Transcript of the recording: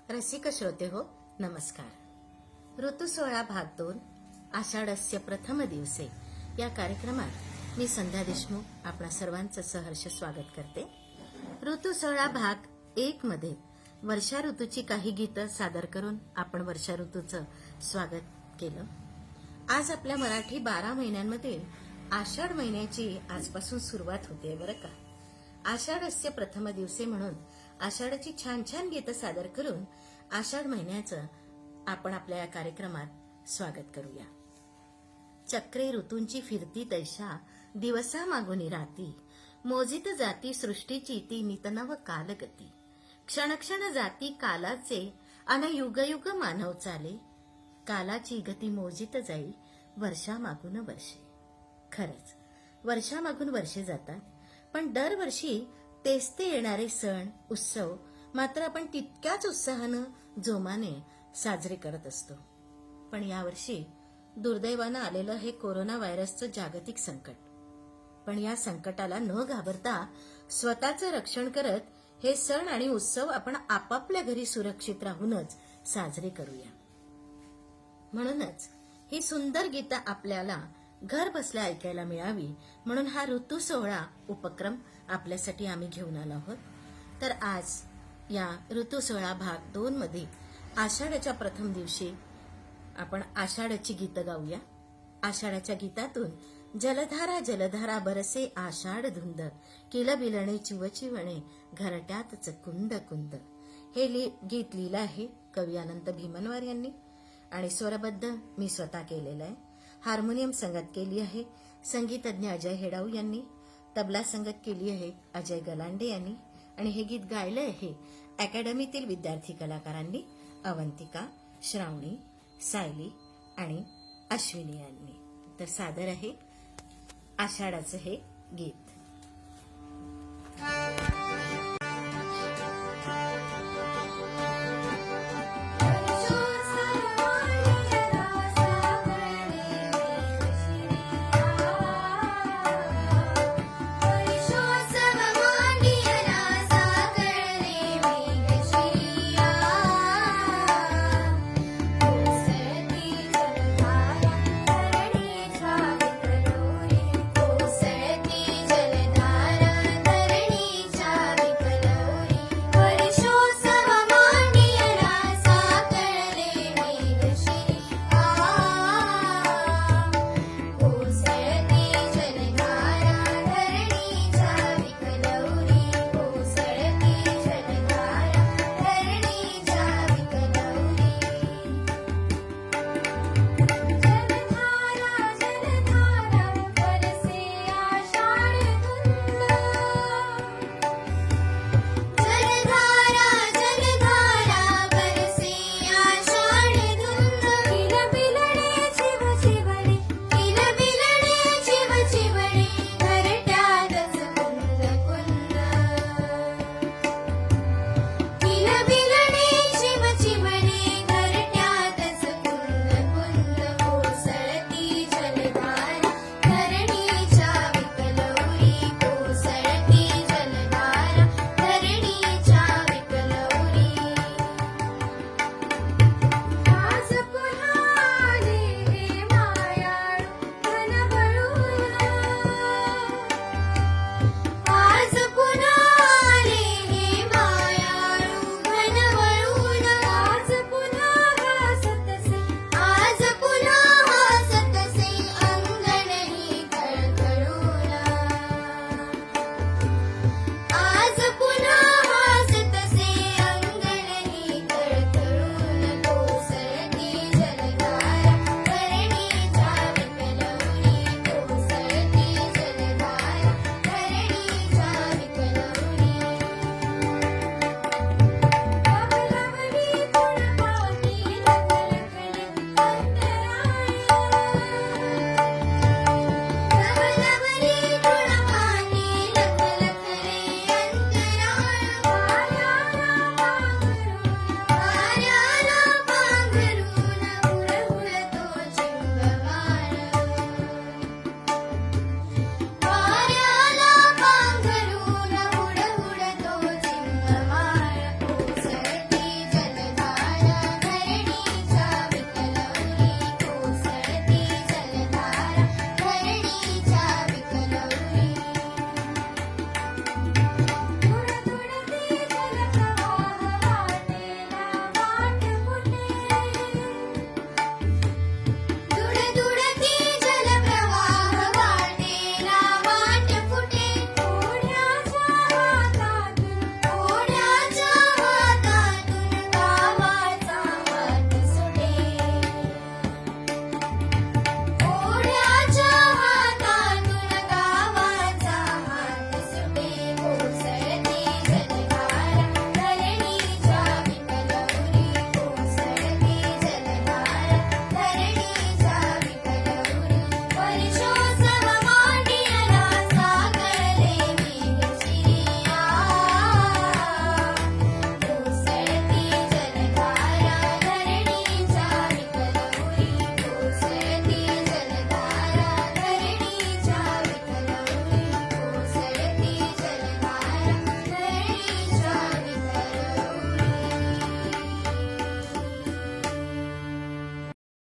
रसिक श्रोते हो, नमस्कार. ऋतू 16 भाग 2 आषाढस्य प्रथम दिवसे या कार्यक्रमात मी संध्या देशमुख आपणा सर्वांचं सहर्ष स्वागत करते. ऋतू 16 भाग 1 मध्ये वर्षा ऋतूची काही गीतं सादर करून आपण वर्षा ऋतूचं स्वागत केलं. आज आपल्या मराठी 12 महिन्यांमध्ये आषाढ महिन्याची आजपासून सुरुवात होते बरं का. आषाढस्य प्रथम दिवसे म्हणून आषाढाची छान छान गीतं सादर करून आषाढ महिन्याचं आपण आपल्या या कार्यक्रमात स्वागत करूया. चक्रे ऋतूंची फिरती तैशा दिवसा मागुनी राती, मोजित जाती सृष्टीची ती नितनव कालगती. क्षण क्षण जाती कालाचे अन युग युग मानव चाले, कालाची गती मोजित जाई वर्षा मागून वर्षे. खरंच वर्षामागून वर्षे जातात, पण दरवर्षी तेच ते येणारे सण उत्सव मात्र आपण तितक्याच उत्साहानं जोमाने साजरे करत असतो. पण यावर्षी दुर्दैवानं आलेलं हे कोरोना व्हायरसचं जागतिक संकट. पण या संकटाला न घाबरता स्वतःचं रक्षण करत हे सण आणि उत्सव आपण आपापल्या घरी सुरक्षित राहूनच साजरे करूया. म्हणूनच ही सुंदर गीतं आपल्याला घर बसल्या ऐकायला मिळावी म्हणून हा ऋतू 16 उपक्रम आपल्यासाठी आम्ही घेऊन आलो आहोत. तर आज या ऋतू 16 भाग 2 मध्ये आषाढाच्या प्रथम दिवशी आपण आषाढाची गीतं गाऊया. आषाढाच्या गीतातून जलधारा जलधारा बरसे आषाढ धुंद, किलबिलणे चिवचिवणे घरट्यातच कुंद कुंद. हे गीत लिहिलं आहे कवी अनंत भीमनवार यांनी आणि स्वरबद्ध मी स्वतः केलेलं आहे. हार्मोनियम संगत केली आहे संगीतज्ञ अजय हेडाऊ यांनी, तबला संगत केली आहे अजय गलांडे यांनी आणि हे गीत गायलं आहे अकॅडमीतील विद्यार्थी कलाकारांनी अवंतिका, श्रावणी, सायली आणि अश्विनी यांनी. तर सादर आहे आषाढाचं हे गीत.